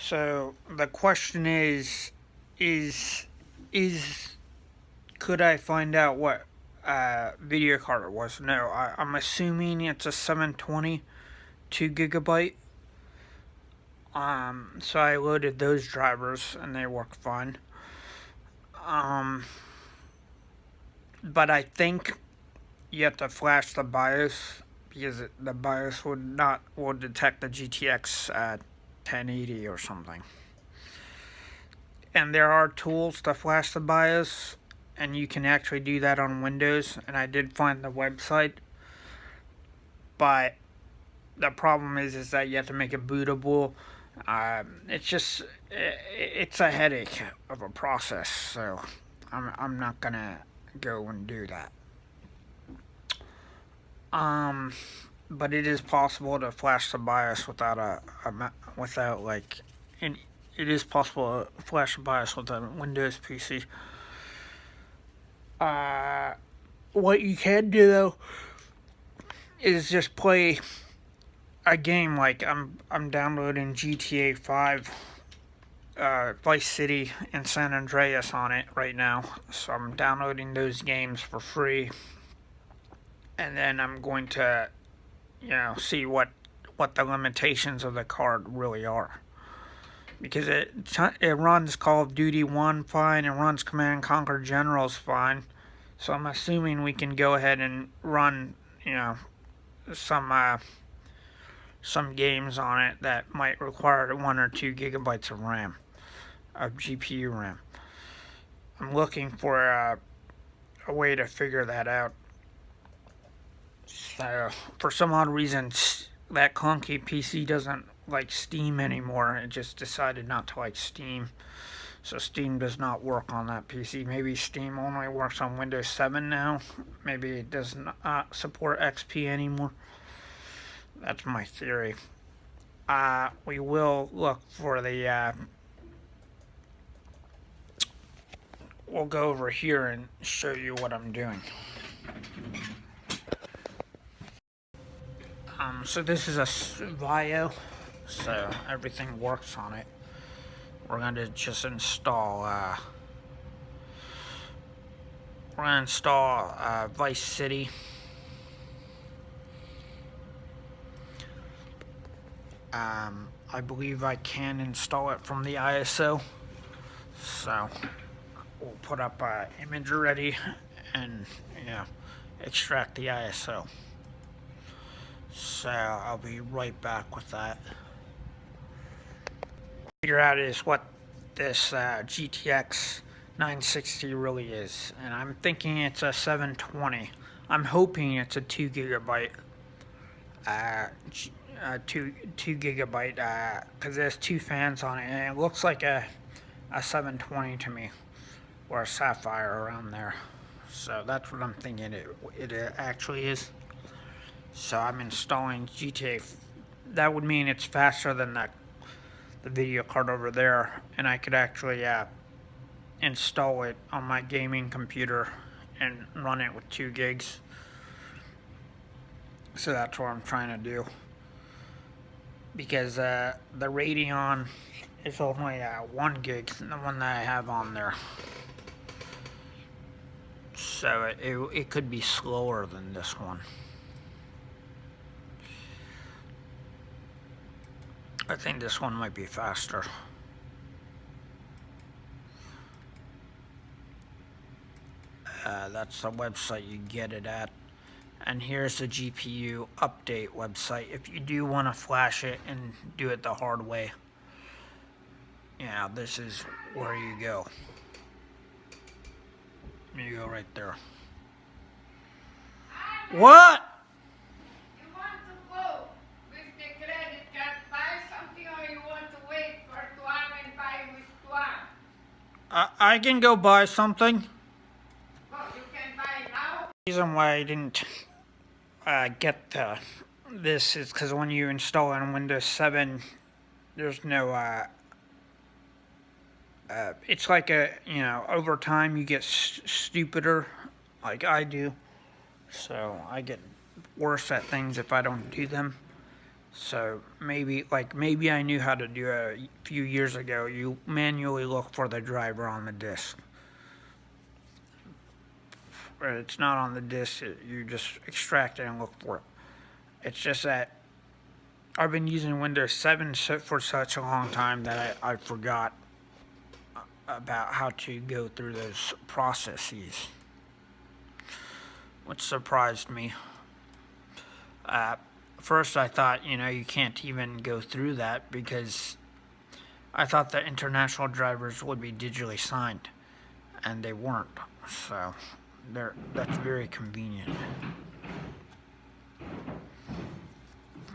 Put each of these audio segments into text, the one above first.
So the question is, is could I find out what video card it was? No, I'm assuming it's a 720 2 GB. So I loaded those drivers and they work fine. But I think you have to flash the BIOS because the BIOS will detect the GTX 1080 or something. And there are tools to flash the BIOS, and you can actually do that on Windows. And I did find the website, but the problem is that you have to make it bootable. It's a headache of a process, so I'm not gonna go and do that. But it is possible to flash the BIOS without like any. It is possible to flash the BIOS with a Windows PC. What you can do though is just play a game. Like I'm downloading GTA 5, Vice City, and San Andreas on it right now. So I'm downloading those games for free, and then I'm going to, see what the limitations of the card really are. Because it runs Call of Duty 1 fine, it runs Command and Conquer Generals fine. So I'm assuming we can go ahead and run, some games on it that might require 1 or 2 gigabytes of RAM, of GPU RAM. I'm looking for a way to figure that out. So for some odd reason, that clunky PC doesn't like Steam anymore. It just decided not to like Steam. So Steam does not work on that PC. Maybe Steam only works on Windows 7 now. Maybe it does not support XP anymore. That's my theory. We will look for the... we'll go over here and show you what I'm doing. So this is a VIO, so everything works on it. We're going to just install, Vice City. I believe I can install it from the ISO. So we'll put up an image ready and, extract the ISO. So I'll be right back with that. Figure out is what this GTX 960 really is, and I'm thinking it's a 720. I'm hoping it's a 2 gigabyte, 2 gigabyte, because there's 2 fans on it, and it looks like a 720 to me, or a Sapphire around there. So that's what I'm thinking it actually is. So I'm installing GTA. That would mean it's faster than the video card over there, and I could actually install it on my gaming computer and run it with 2 gigs. So that's what I'm trying to do. Because the Radeon is only 1 gig, the one that I have on there. So it could be slower than this one. I think this one might be faster. That's the website you get it at. And here's the GPU update website if you do want to flash it and do it the hard way. Yeah, this is where you go. You go right there. What? I can go buy something. Well, you can buy now. The reason why I didn't get this is because when you install it on Windows 7, there's no, it's like over time you get stupider, like I do. So I get worse at things if I don't do them. So maybe I knew how to do it a few years ago. You manually look for the driver on the disk. It's not on the disk. You just extract it and look for it. It's just that I've been using Windows 7 for such a long time that I forgot about how to go through those processes, which surprised me. First, I thought, you can't even go through that because I thought the international drivers would be digitally signed, and they weren't. So that's very convenient.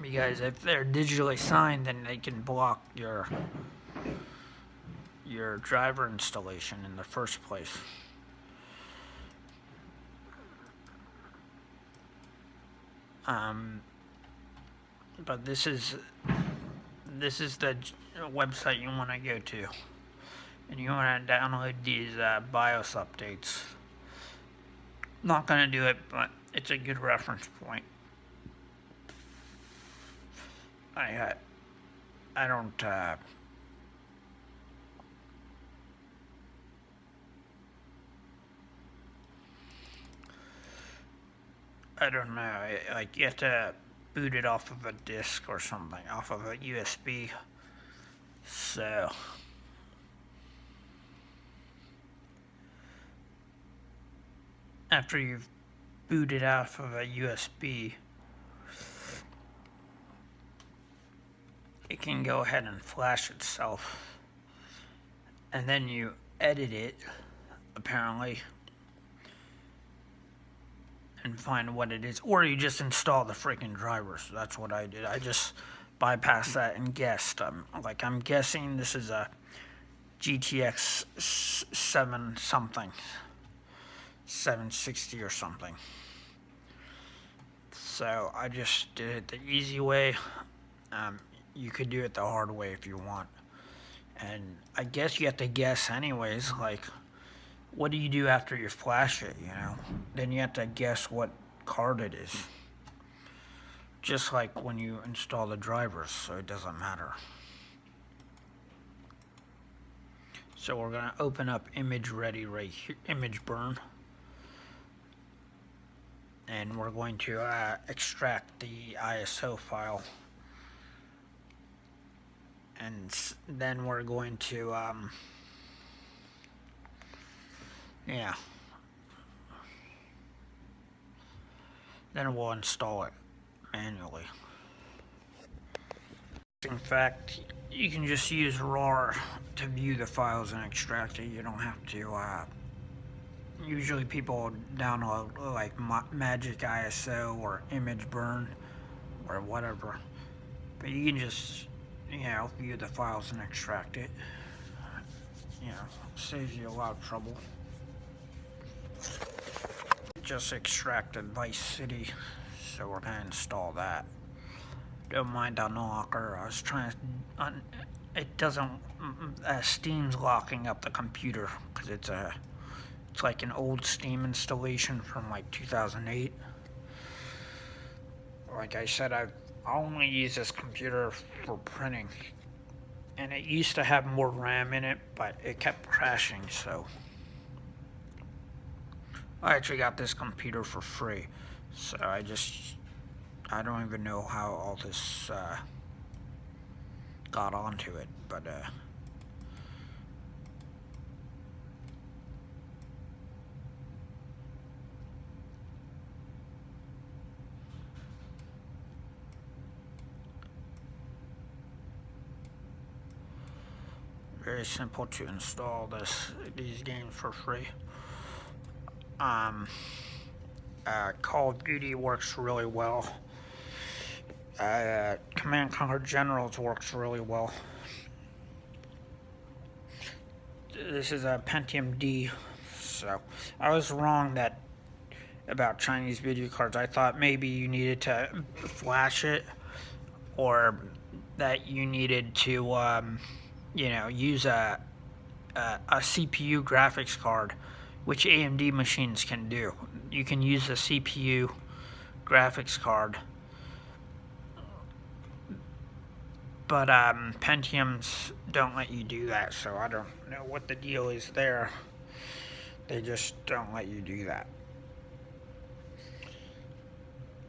Because if they're digitally signed, then they can block your driver installation in the first place. But this is the website you want to go to, and you want to download these BIOS updates. Not gonna do it, but it's a good reference point. I don't. I don't know. Like, you have to boot it off of a disk or something, off of a USB. So after you've booted off of a USB, it can go ahead and flash itself, and then you edit it, apparently, and find what it is, or you just install the freaking drivers. That's what I did. I just bypassed that and guessed. I'm guessing this is a GTX 7 something, 760 or something. So I just did it the easy way. You could do it the hard way if you want. And I guess you have to guess anyways, like, what do you do after you flash it, Then you have to guess what card it is. Just like when you install the drivers, so it doesn't matter. So we're gonna open up image ready right here, image burn. And we're going to extract the ISO file. And then we're going to, then we'll install it manually. In fact, you can just use RAR to view the files and extract it. You don't have to, usually people download like Magic ISO or Image Burn or whatever. But you can just, view the files and extract it. Saves you a lot of trouble. Just extracted Vice City, so we're gonna install that. Don't mind Unlocker. I was trying to, it doesn't, Steam's locking up the computer because it's like an old Steam installation from like 2008. Like I said, I only use this computer for printing, and it used to have more RAM in it, but it kept crashing, so I actually got this computer for free. So I don't even know how all this got onto it, but very simple to install these games for free. Call of Duty works really well. Command Conquer Generals works really well. This is a Pentium D, so I was wrong about Chinese video cards. I thought maybe you needed to flash it, or that you needed to, use a CPU graphics card, which AMD machines can do. You can use a CPU graphics card But Pentiums don't let you do that, so I don't know what the deal is there. They just don't let you do that.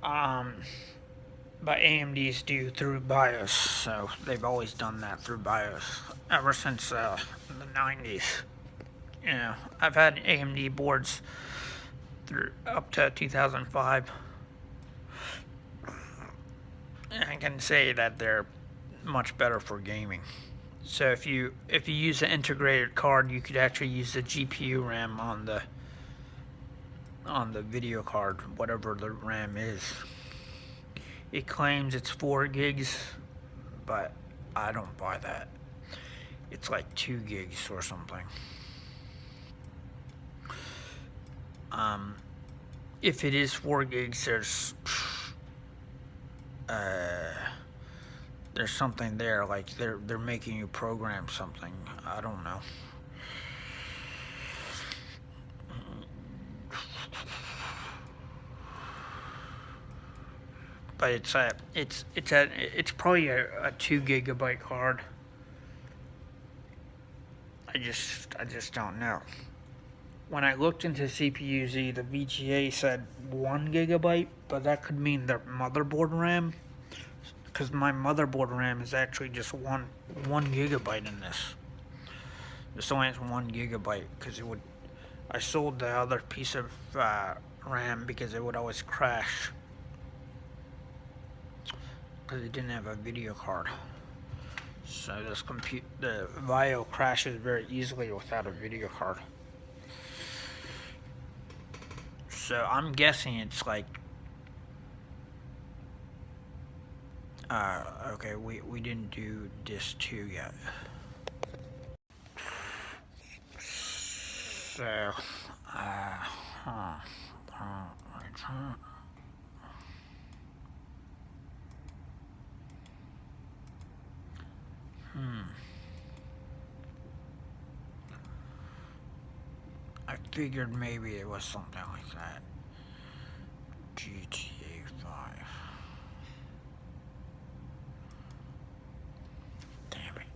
Um, but AMDs do through BIOS, so they've always done that through BIOS ever since the 90s. You know, I've had AMD boards through up to 2005, and I can say that they're much better for gaming. So if you use an integrated card, you could actually use the GPU RAM on the video card, whatever the RAM is. It claims it's 4 gigs, but I don't buy that. It's like 2 gigs or something. If it is 4 gigs, there's something there, like they're making you program something. I don't know. But it's probably a 2 gigabyte card. I just don't know. When I looked into CPU-Z, the VGA said 1 gigabyte, but that could mean the motherboard RAM, because my motherboard RAM is actually just one gigabyte in this. This only has 1 gigabyte because it would. I sold the other piece of RAM because it would always crash because it didn't have a video card. So the VAIO crashes very easily without a video card. So I'm guessing it's like, okay, we didn't do disc 2 yet. So, I figured maybe it was something like that. GTA 5. Damn it.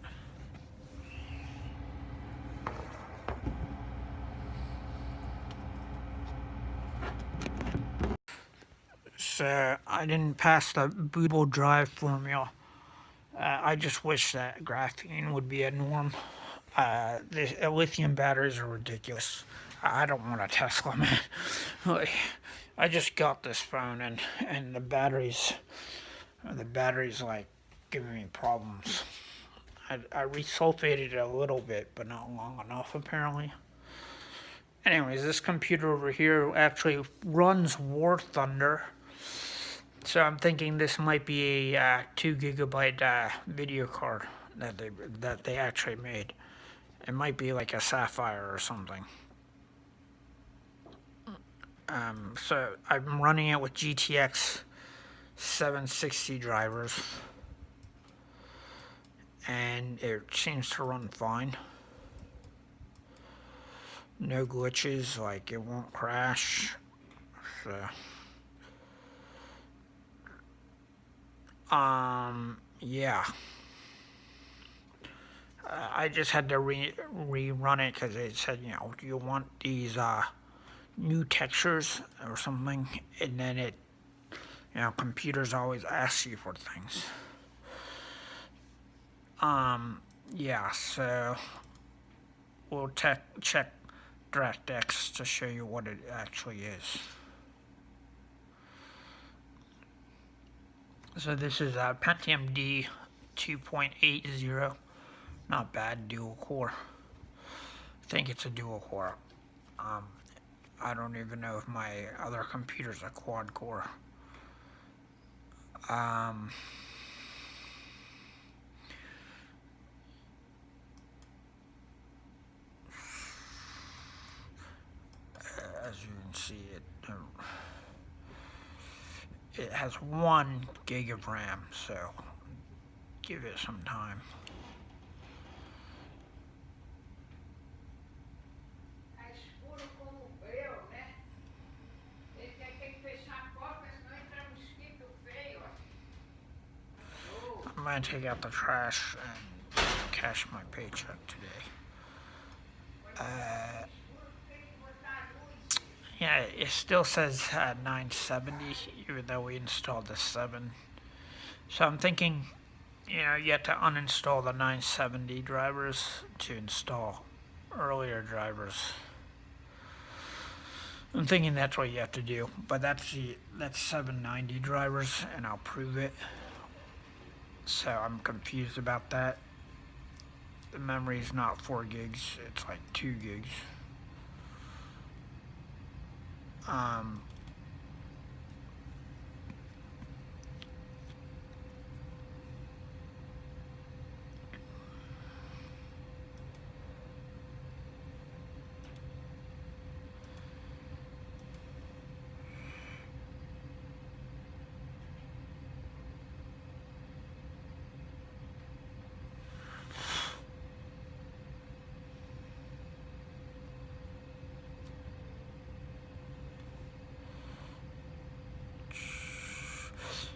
So, I didn't pass the bootable drive formula. I just wish that graphene would be a norm. The lithium batteries are ridiculous. I don't want a Tesla, man. Like, I just got this phone and the batteries like giving me problems. I resulfated it a little bit, but not long enough apparently. Anyways, this computer over here actually runs War Thunder. So I'm thinking this might be a 2 gigabyte video card that they actually made. It might be like a Sapphire or something. So I'm running it with GTX 760 drivers, and it seems to run fine. No glitches, like it won't crash. So, yeah. I just had to rerun it because it said, you know, do you want these new textures or something? And then it, you know, computers always ask you for things. Yeah, so we'll check DirectX to show you what it actually is. So this is a Pentium D 2.80. Not bad, dual core. I think it's a dual core. I don't even know if my other computer's a quad core. As you can see, it has 1 gig of RAM, so give it some time. gonna take out the trash and cash my paycheck today. Yeah, it still says 970, even though we installed the 7. So I'm thinking, you have to uninstall the 970 drivers to install earlier drivers. I'm thinking that's what you have to do, but that's 790 drivers, and I'll prove it. So I'm confused about that. The memory is not 4 gigs; it's like 2 gigs.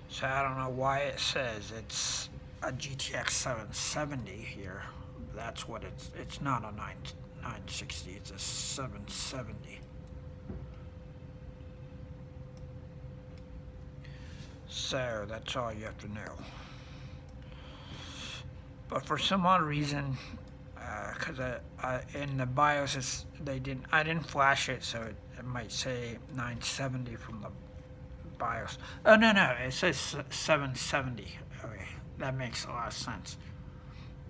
So I don't know why it says it's a GTX 770 here. That's what it's not a 960, it's a 770. So that's all you have to know. But for some odd reason, because in the BIOS I didn't flash it, so it might say 970 from the BIOS. Oh no, it says 770. Okay, that makes a lot of sense.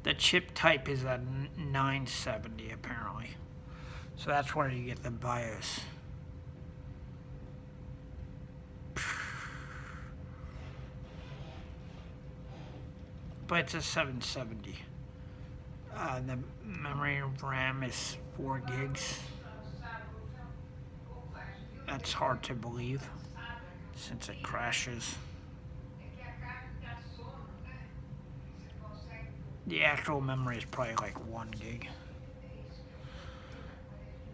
The chip type is a 970 apparently, so that's where you get the BIOS. But it's a 770. The memory RAM is 4 gigs. That's hard to believe since it crashes. The actual memory is probably like 1 gig.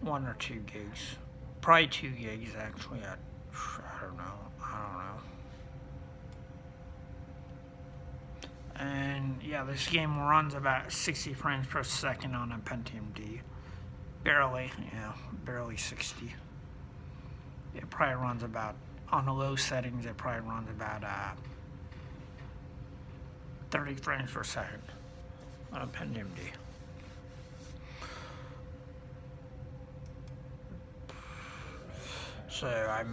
1 or 2 gigs. Probably 2 gigs actually. I don't know. And yeah, this game runs about 60 frames per second on a Pentium D. Barely 60. It probably runs about, on the low settings, it probably runs about 30 frames per second on a Pentium D. So I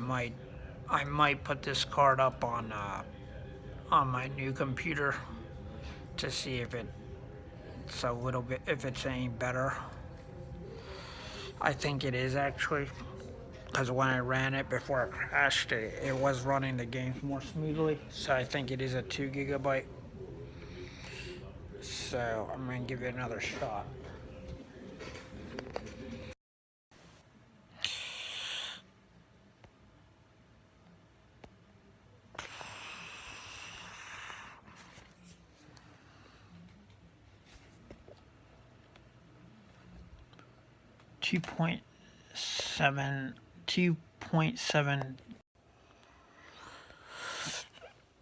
might put this card up on my new computer to see if it's a little bit, if it's any better. I think it is actually, because when I ran it before it crashed, it was running the games more smoothly. So I think it is a 2 gigabyte. So I'm gonna give it another shot. Two point seven.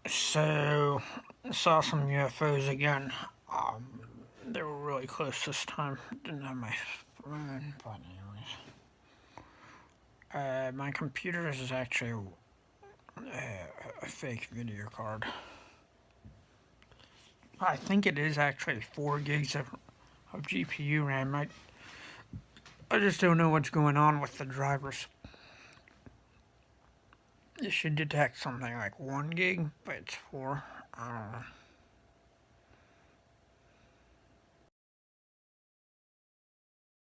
So saw some UFOs again. They were really close this time. Didn't have my phone, but anyways. My computer is actually a fake video card. I think it is actually 4 gigs of GPU RAM. I just don't know what's going on with the drivers. It should detect something like 1 gig, but it's 4. I don't know.